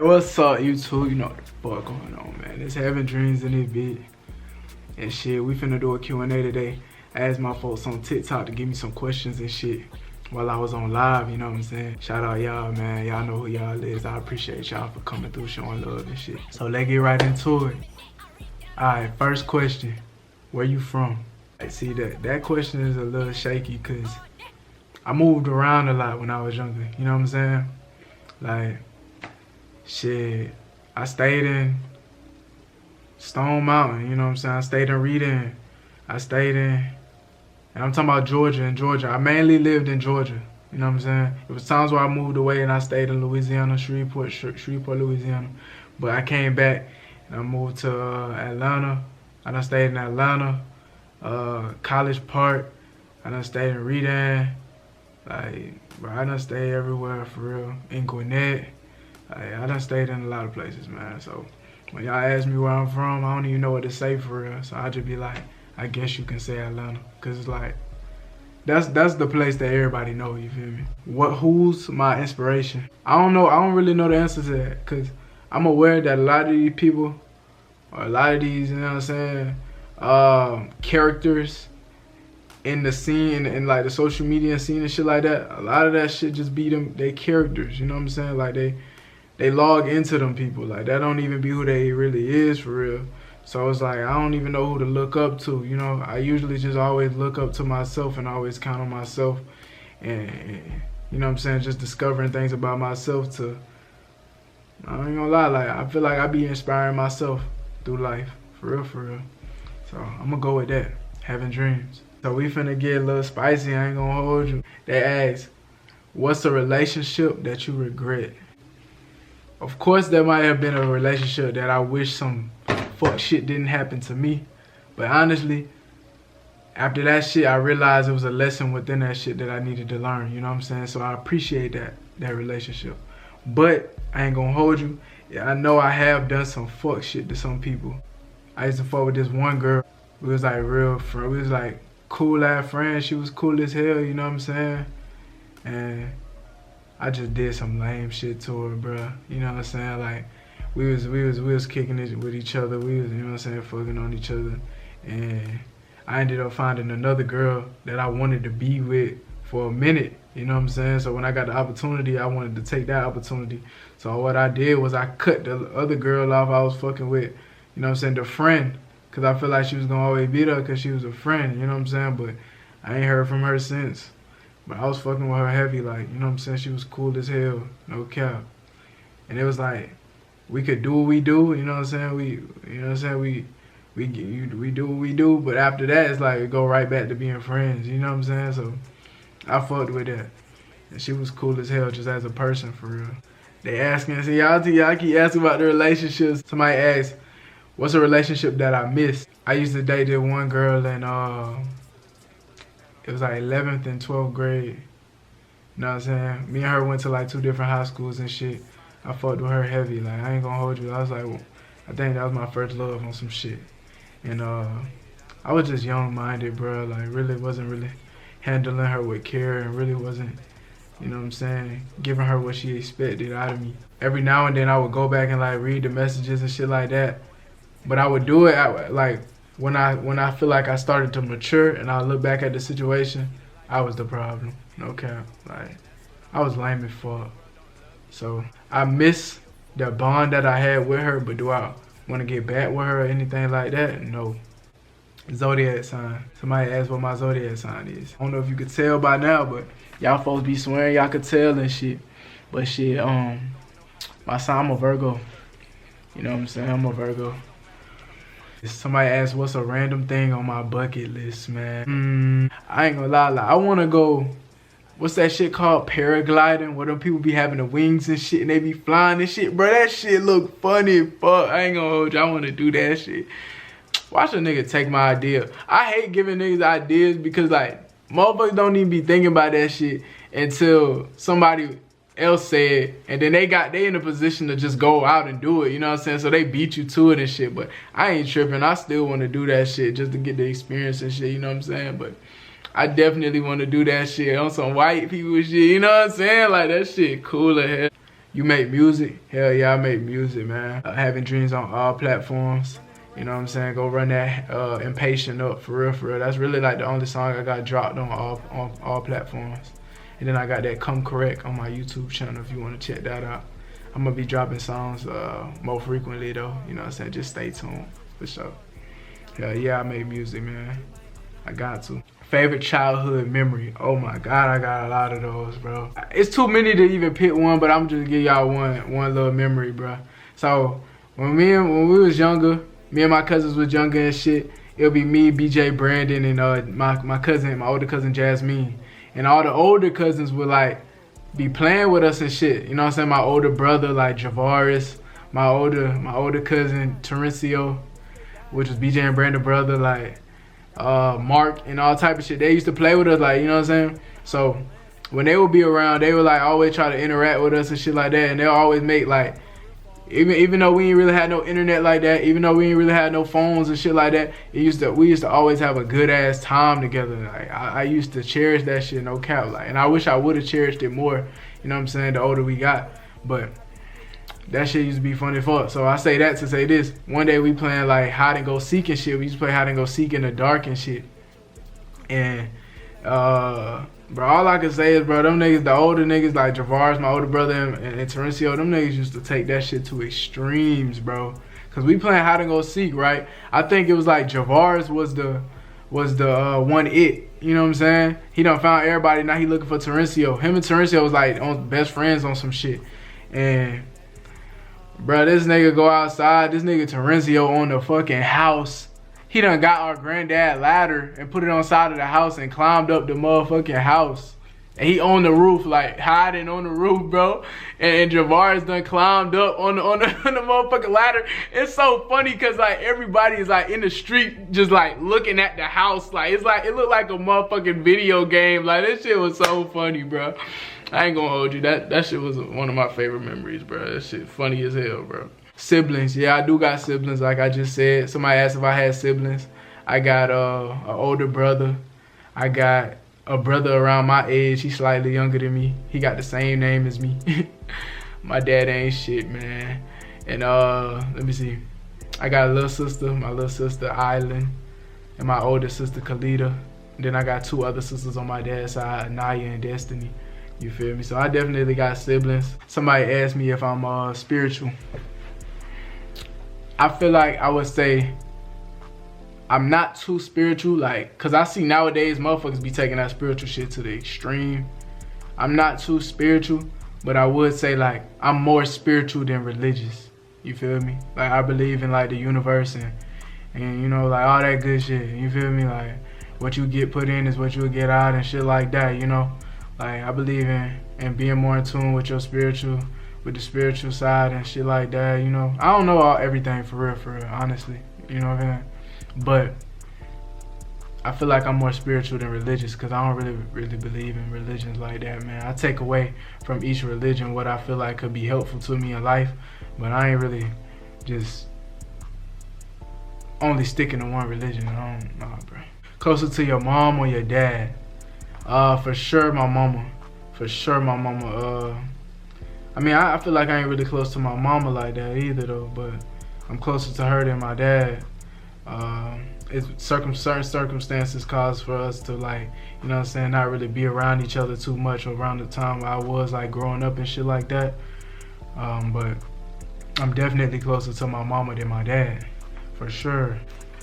What's up, YouTube? You know what the fuck going on, man. It's having dreams in this bit. And shit, we finna do a Q&A today. I asked my folks on TikTok to give me some questions and shit while I was on live, you know what I'm saying? Shout out y'all, man. Y'all know who y'all is. I appreciate y'all for coming through, showing love and shit. So let's get right into it. Alright, first question. Where you from? See, that question is a little shaky because I moved around a lot when I was younger, you know what I'm saying? Like, shit, I stayed in Stone Mountain, you know what I'm saying? I stayed in Reading. And I'm talking about Georgia and Georgia. I mainly lived in Georgia, you know what I'm saying? It was times where I moved away and I stayed in Louisiana, Shreveport, Louisiana. But I came back and I moved to Atlanta. I done stayed in Atlanta, College Park. I done stayed in Reading. Like, bro, I done stayed everywhere for real. In Gwinnett. I done stayed in a lot of places, man. So when y'all ask me where I'm from, I don't even know what to say for real. So I just be like, I guess you can say Atlanta. Cause it's like, that's the place that everybody know, you feel me? Who's my inspiration? I don't know, I don't really know the answer to that. Cause I'm aware that a lot of these people, or a lot of these, you know what I'm saying, characters in the scene and like the social media scene and shit like that, a lot of that shit just be them, they characters, you know what I'm saying? Like they log into them people. Like, that don't even be who they really is for real. So it's like, I don't even know who to look up to, you know? I usually just always look up to myself and always count on myself. And you know what I'm saying? Just discovering things about myself to, I ain't gonna lie, like, I feel like I be inspiring myself through life. For real, for real. So I'm gonna go with that, having dreams. So we finna get a little spicy, I ain't gonna hold you. They ask, what's a relationship that you regret? Of course, there might have been a relationship that I wish some fuck shit didn't happen to me. But honestly, after that shit, I realized it was a lesson within that shit that I needed to learn. You know what I'm saying? So I appreciate that relationship. But I ain't gonna hold you. Yeah, I know I have done some fuck shit to some people. I used to fuck with this one girl. We was like real friends. We was like cool ass friends. She was cool as hell, you know what I'm saying? And I just did some lame shit to her, bro. You know what I'm saying? Like, we was kicking it with each other. We was, you know what I'm saying, fucking on each other. And I ended up finding another girl that I wanted to be with for a minute. You know what I'm saying? So when I got the opportunity, I wanted to take that opportunity. So what I did was I cut the other girl off I was fucking with. You know what I'm saying? The friend. Because I feel like she was going to always be there because she was a friend. You know what I'm saying? But I ain't heard from her since. But I was fucking with her heavy, like, you know what I'm saying? She was cool as hell, no cap. And it was like, we could do what we do, you know what I'm saying? We do what we do, but after that, it's like, we go right back to being friends, you know what I'm saying? So, I fucked with that. And she was cool as hell, just as a person, for real. They asking, see, y'all keep asking about the relationships. Somebody asked, what's a relationship that I missed? I used to date this one girl and, it was like 11th and 12th grade. You know what I'm saying? Me and her went to like 2 different high schools and shit. I fucked with her heavy. Like, I ain't gonna hold you. I was like, well, I think that was my first love on some shit. And I was just young-minded, bro. Like, really wasn't really handling her with care and really wasn't, you know what I'm saying, giving her what she expected out of me. Every now and then I would go back and like read the messages and shit like that. But I would do it like, when I feel like I started to mature and I look back at the situation, I was the problem. No cap. Like, I was lame as fuck. So I miss the bond that I had with her, but do I want to get back with her or anything like that? No. Zodiac sign. Somebody asked what my zodiac sign is. I don't know if you could tell by now, but y'all folks be swearing y'all could tell and shit. But shit, my sign, I'm a Virgo. You know what I'm saying? I'm a Virgo. Somebody asked what's a random thing on my bucket list, man. I ain't gonna lie, I wanna go, what's that shit called, paragliding, where them people be having the wings and shit and they be flying and shit. Bro, that shit look funny as fuck. I ain't gonna hold you, I wanna do that shit. Watch a nigga take my idea. I hate giving niggas ideas because like, motherfuckers don't even be thinking about that shit until somebody else said, and then they in a position to just go out and do it, you know what I'm saying? So they beat you to it and shit, but I ain't tripping. I still want to do that shit just to get the experience and shit, you know what I'm saying? But I definitely want to do that shit on some white people shit, you know what I'm saying? Like, that shit cool as hell. You make music? Hell yeah, I make music, man. Having dreams on all platforms. You know what I'm saying? Go run that Impatient up, for real, for real. That's really like the only song I got dropped on all platforms. And then I got that Come Correct on my YouTube channel if you want to check that out. I'm gonna be dropping songs more frequently though. You know what I'm saying? Just stay tuned for sure. Hell yeah, I make music, man. I got to. Favorite childhood memory? Oh my God, I got a lot of those, bro. It's too many to even pick one, but I'm just give y'all one little memory, bro. So when we was younger, me and my cousins was younger and shit. It'll be me, BJ, Brandon, and my cousin, my older cousin Jasmine, and all the older cousins would like be playing with us and shit. You know what I'm saying? My older brother like Javaris, my older cousin Terencio, which was BJ and Brandon brother, like Mark and all type of shit. They used to play with us, like, you know what I'm saying? So when they would be around, they would like always try to interact with us and shit like that, and they'll always make like, even though we ain't really had no internet like that, even though we ain't really had no phones and shit like that, we used to always have a good ass time together. Like I used to cherish that shit, no cap. Like, and I wish I would have cherished it more, you know what I'm saying, the older we got. But that shit used to be funny fuck. So I say that to say this. One day we playing like hide and go seek and shit. We used to play hide and go seek in the dark and shit. And bro, all I can say is, bro, them niggas, the older niggas like Javaris, my older brother, and Terencio, them niggas used to take that shit to extremes, bro. Cause we playing hide and go seek, right? I think it was like Javaris was the one it. You know what I'm saying? He done found everybody. Now he looking for Terencio. Him and Terencio was like on best friends on some shit. And bro, this nigga go outside. This nigga Terencio on the fucking house. He done got our granddad ladder and put it on side of the house and climbed up the motherfucking house. And he on the roof, like hiding on the roof, bro. And Javaris done climbed up on the motherfucking ladder. It's so funny because like everybody is like in the street just like looking at the house. Like it's like it looked like a motherfucking video game. Like this shit was so funny, bro. I ain't gonna hold you. That shit was one of my favorite memories, bro. That shit funny as hell, bro. Siblings, yeah, I do got siblings, like I just said. Somebody asked if I had siblings. I got an older brother. I got a brother around my age. He's slightly younger than me. He got the same name as me. My dad ain't shit, man. And let me see. I got a little sister, my little sister Island, and my older sister Khalida. And then I got two other sisters on my dad's side, Naya and Destiny. You feel me? So I definitely got siblings. Somebody asked me if I'm spiritual. I feel like I would say I'm not too spiritual, like, cause I see nowadays motherfuckers be taking that spiritual shit to the extreme. I'm not too spiritual, but I would say like I'm more spiritual than religious. You feel me? Like I believe in like the universe and you know, like all that good shit. You feel me? Like what you get put in is what you'll get out and shit like that, you know? Like I believe in being more in tune with your spiritual, with the spiritual side and shit like that, you know. I don't know everything for real, honestly. You know what I mean? But I feel like I'm more spiritual than religious because I don't really believe in religions like that, man. I take away from each religion what I feel like could be helpful to me in life, but I ain't really just only sticking to one religion. I don't know, bro. Closer to your mom or your dad? For sure my mama. For sure my mama. I mean, I feel like I ain't really close to my mama like that either though, but I'm closer to her than my dad. It's certain circumstances cause for us to like, you know what I'm saying, not really be around each other too much around the time I was like growing up and shit like that. But I'm definitely closer to my mama than my dad, for sure.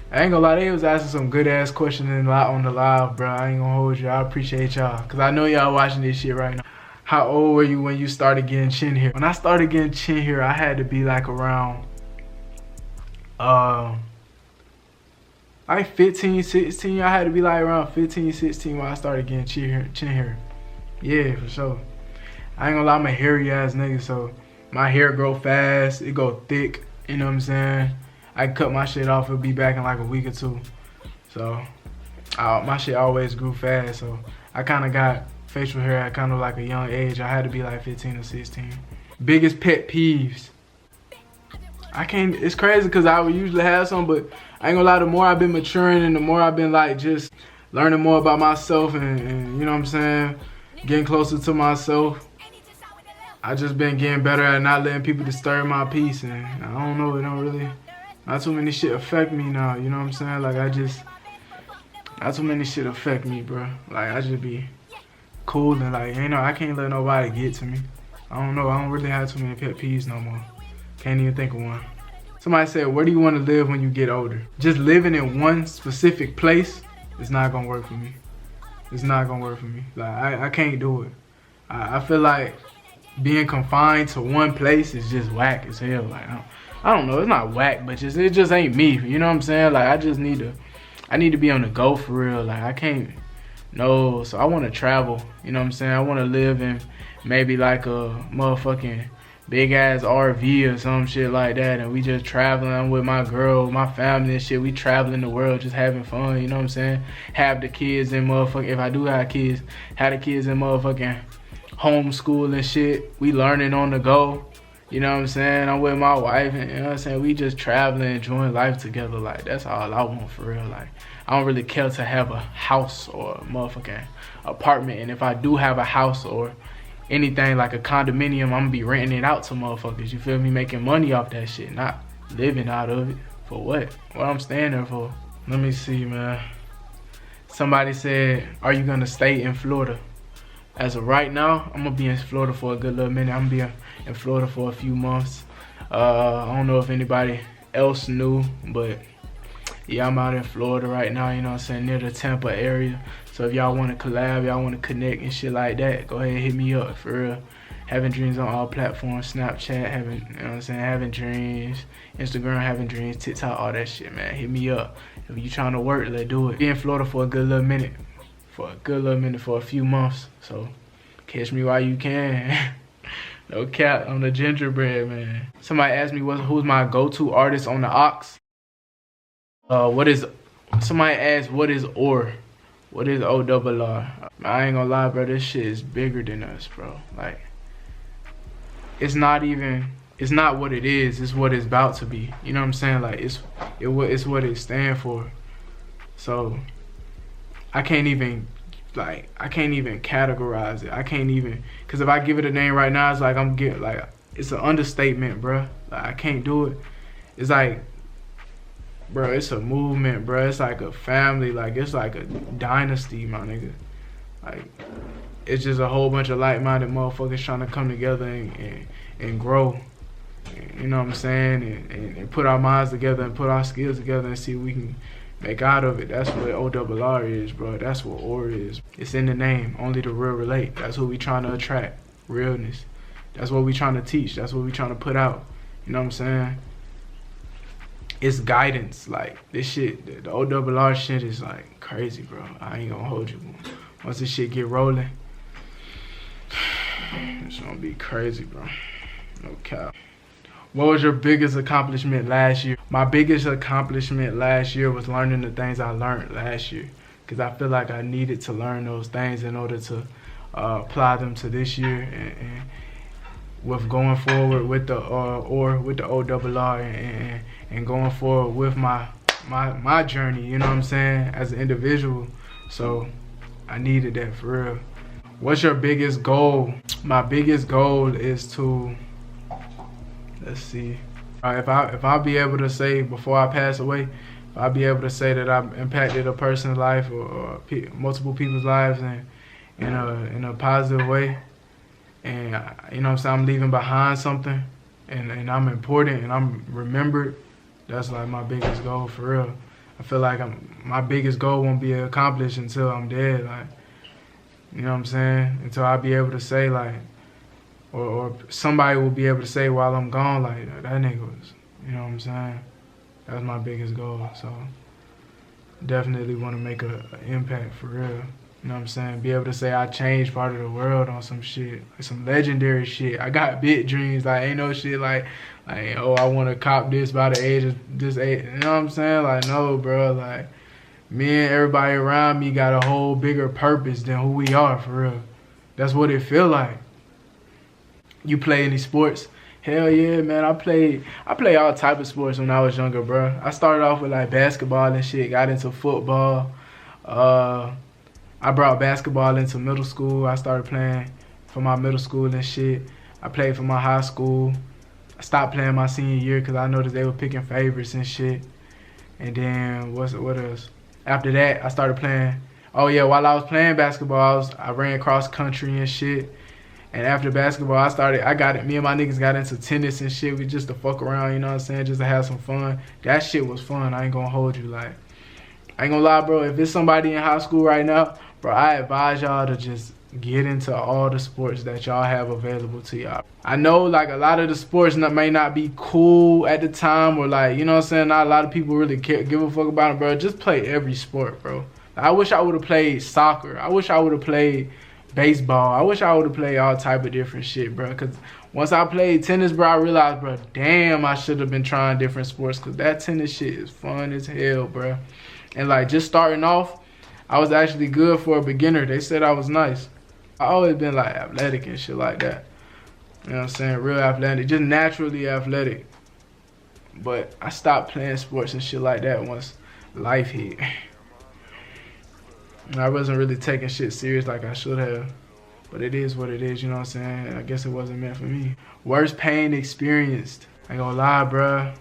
I ain't gonna lie, they was asking some good ass questions on the live, bro. I ain't gonna hold you. I appreciate y'all, cause I know y'all watching this shit right now. How old were you when you started getting chin hair? When I started getting chin hair, I had to be like around like 15, 16. I had to be like around 15, 16 when I started getting chin hair. Yeah, for sure. I ain't gonna lie, I'm a hairy ass nigga, so my hair grow fast, it go thick, you know what I'm saying? I cut my shit off, it'll be back in like a week or two. So my shit always grew fast, so I kinda got facial hair at kind of like a young age. I had to be like 15 or 16. Biggest pet peeves. I can't, it's crazy because I would usually have some, but I ain't gonna lie, the more I've been maturing and the more I've been like just learning more about myself and you know what I'm saying, getting closer to myself, I just been getting better at not letting people disturb my peace, and I don't know, it don't really, not too many shit affect me now, you know what I'm saying? Like not too many shit affect me, bro. Like I just be cool and like, you know, I can't let nobody get to me. I don't know, I don't really have too many pet peeves no more. Can't even think of one. Somebody said, where do you want to live when you get older? Just living in one specific place is not gonna work for me. It's not gonna work for me. Like I can't do it. I feel like being confined to one place is just whack as hell. Like I don't know, it's not whack, but it just ain't me. You know what I'm saying? Like I need to be on the go for real. Like I can't, no. So I want to travel. You know what I'm saying? I want to live in maybe like a motherfucking big ass RV or some shit like that, and we just traveling with my girl, my family and shit. We traveling the world, just having fun. You know what I'm saying? Have the kids in motherfucking, if I do have kids, have the kids in motherfucking homeschool and shit. We learning on the go. You know what I'm saying? I'm with my wife, and you know what I'm saying? We just traveling, enjoying life together. Like that's all I want for real. Like I don't really care to have a house or a motherfucking apartment, and if I do have a house or anything like a condominium, I'm gonna be renting it out to motherfuckers. You feel me? Making money off that shit, not living out of it. For what? What I'm staying there for? Let me see, man. Somebody said, are you gonna stay in Florida? As of right now, I'm gonna be in Florida for a good little minute. I'm gonna be in Florida for a few months. I don't know if anybody else knew, but yeah, I'm out in Florida right now, you know what I'm saying, near the Tampa area. So if y'all want to collab, y'all want to connect and shit like that, go ahead and hit me up, for real. Having Dreams on all platforms, Snapchat, having, you know what I'm saying, Having Dreams, Instagram, Having Dreams, TikTok, all that shit, man. Hit me up. If you trying to work, let's do it. Be in Florida for a good little minute. For a few months. So catch me while you can. No cap, on the gingerbread, man. Somebody asked me who's my go-to artist on the aux. Somebody asked what is ORR? What is ORR? I ain't gonna lie, bro, this shit is bigger than us, bro. Like, it's not what it is, it's what it's about to be. You know what I'm saying? Like, it's what it stands for. So I can't even categorize it. I can't even, cause if I give it a name right now, it's like it's an understatement, bro. Like, I can't do it. It's like, bro, it's a movement, bro. It's like a family. Like, it's like a dynasty, my nigga. Like, it's just a whole bunch of like-minded motherfuckers trying to come together and grow. You know what I'm saying? And put our minds together and put our skills together and see what we can make out of it. That's what ORR is, bro. That's what ORR is. It's in the name. Only the real relate. That's what we trying to attract. Realness. That's what we trying to teach. That's what we trying to put out. You know what I'm saying? It's guidance. Like, this shit, the ORR shit is like crazy, bro. I ain't gonna hold you. Once this shit get rolling, it's gonna be crazy, bro. No cap. What was your biggest accomplishment last year? My biggest accomplishment last year was learning the things I learned last year. Because I feel like I needed to learn those things in order to apply them to this year. And with going forward with the ORR and going forward with my journey, you know what I'm saying, as an individual. So I needed that for real. What's your biggest goal? My biggest goal is to, let's see, if I'll be able to say before I pass away, if I'll be able to say that I've impacted a person's life or multiple people's lives in a positive way, and you know what I'm saying, I'm leaving behind something, and I'm important and I'm remembered, that's like my biggest goal for real. I feel like my biggest goal won't be accomplished until I'm dead, like, you know what I'm saying, until I'll be able to say like, or somebody will be able to say while I'm gone, like, that nigga was, you know what I'm saying? That's my biggest goal. So definitely want to make an impact for real. You know what I'm saying? Be able to say I changed part of the world on some shit, like some legendary shit. I got big dreams, like ain't no shit like oh, I want to cop this by the age of this age. You know what I'm saying? Like, no, bro. Like, me and everybody around me got a whole bigger purpose than who we are for real. That's what it feel like. You play any sports? Hell yeah, man. I play all type of sports when I was younger, bro. I started off with like basketball and shit, got into football. I brought basketball into middle school. I started playing for my middle school and shit. I played for my high school. I stopped playing my senior year because I noticed they were picking favorites and shit. And then what else? After that, I started playing. Oh yeah, while I was playing basketball, I ran cross country and shit. And after basketball, me and my niggas got into tennis and shit. We just to fuck around, you know what I'm saying? Just to have some fun. That shit was fun. I ain't gonna hold you. Like, I ain't gonna lie, bro. If it's somebody in high school right now, bro, I advise y'all to just get into all the sports that y'all have available to y'all. I know, like, a lot of the sports may not be cool at the time, or like, you know what I'm saying? Not a lot of people really give a fuck about it, bro. Just play every sport, bro. I wish I would have played soccer. I wish I would have played baseball. I wish I would have played all type of different shit, bro. Cause once I played tennis, bro, I realized, bro, damn, I should have been trying different sports. Cause that tennis shit is fun as hell, bro. And like, just starting off, I was actually good for a beginner. They said I was nice. I always been like athletic and shit like that. You know what I'm saying? Real athletic, just naturally athletic. But I stopped playing sports and shit like that once life hit. I wasn't really taking shit serious like I should have. But it is what it is, you know what I'm saying? I guess it wasn't meant for me. Worst pain experienced. I ain't gonna lie, bruh.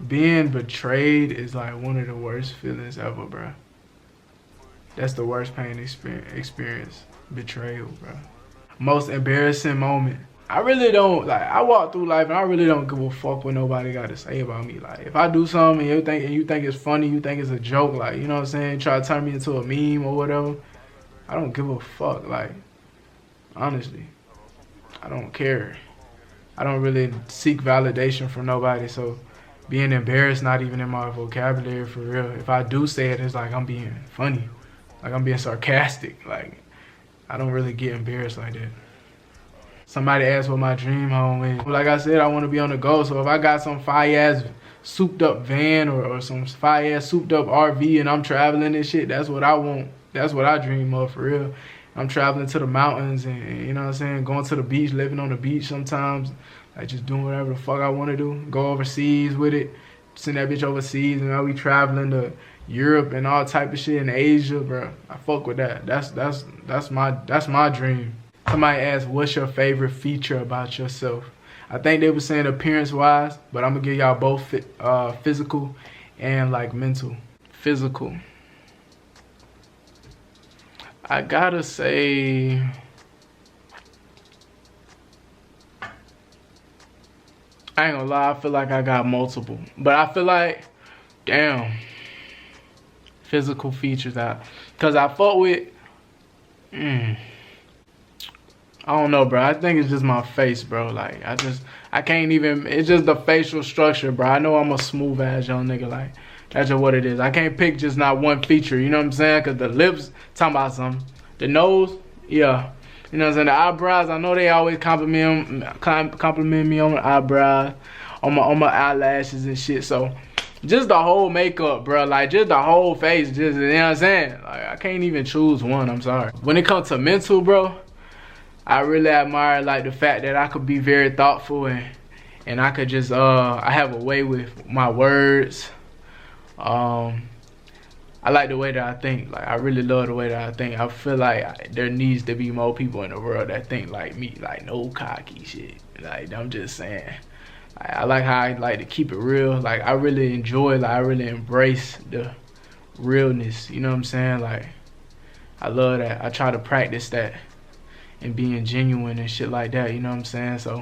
Being betrayed is like one of the worst feelings ever, bruh. That's the worst pain experience. Betrayal, bruh. Most embarrassing moment. I really don't, like, I walk through life and I really don't give a fuck what nobody got to say about me. Like, if I do something and you think it's funny, you think it's a joke, like, you know what I'm saying, try to turn me into a meme or whatever, I don't give a fuck, like, honestly. I don't care. I don't really seek validation from nobody, so being embarrassed not even in my vocabulary for real. If I do say it, it's like I'm being funny, like I'm being sarcastic. Like, I don't really get embarrassed like that. Somebody asked what my dream home is. Like I said, I want to be on the go. So if I got some fire-ass souped-up van or some fire-ass souped-up RV and I'm traveling and shit, that's what I want. That's what I dream of, for real. I'm traveling to the mountains and, you know what I'm saying, going to the beach, living on the beach sometimes. Like, just doing whatever the fuck I want to do. Go overseas with it. Send that bitch overseas, and I'll be traveling to Europe and all type of shit in Asia, bro. I fuck with that. That's my dream. Somebody asked, what's your favorite feature about yourself? I think they were saying appearance-wise, but I'm gonna give y'all both physical and like mental. Physical. I gotta say, I ain't gonna lie, I feel like I got multiple. But I feel like, damn, physical features cause I fuck with, I don't know, bro. I think it's just my face, bro. Like, I can't even, it's just the facial structure, bro. I know I'm a smooth ass young nigga, like, that's just what it is. I can't pick just not one feature, you know what I'm saying? Cause the lips, talking about something. The nose, yeah. You know what I'm saying? The eyebrows, I know they always compliment me on the eyebrows, on my eyelashes and shit. So, just the whole makeup, bro. Like, just the whole face, just, you know what I'm saying? Like, I can't even choose one, I'm sorry. When it comes to mental, bro, I really admire, like, the fact that I could be very thoughtful and I could just, I have a way with my words. I like the way that I think. Like, I really love the way that I think. I feel like there needs to be more people in the world that think like me. Like, no cocky shit. Like, I'm just saying. I like how I like to keep it real. Like, I really enjoy, like, I really embrace the realness. You know what I'm saying? Like, I love that. I try to practice that and being genuine and shit like that. You know what I'm saying? So,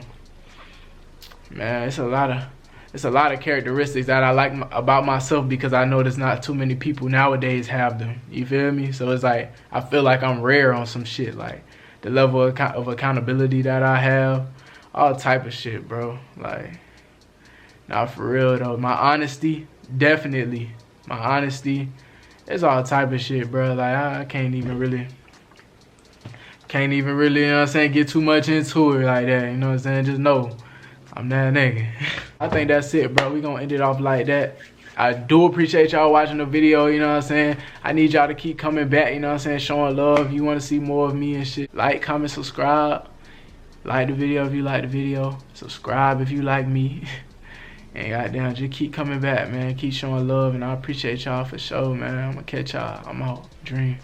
man, it's a lot of characteristics that I like about myself because I know there's not too many people nowadays have them. You feel me? So it's like, I feel like I'm rare on some shit. Like, the level of accountability that I have, all type of shit, bro. Like, nah, for real though. My honesty, definitely. My honesty, it's all type of shit, bro. Like, I can't even really, you know what I'm saying, get too much into it like that. You know what I'm saying? Just know I'm that nigga. I think that's it, bro. We gonna end it off like that. I do appreciate y'all watching the video, you know what I'm saying? I need y'all to keep coming back, you know what I'm saying? Showing love. You want to see more of me and shit. Like, comment, subscribe. Like the video if you like the video. Subscribe if you like me. And goddamn, just keep coming back, man. Keep showing love, and I appreciate y'all for sure, man. I'm gonna catch y'all. I'm out. Dream.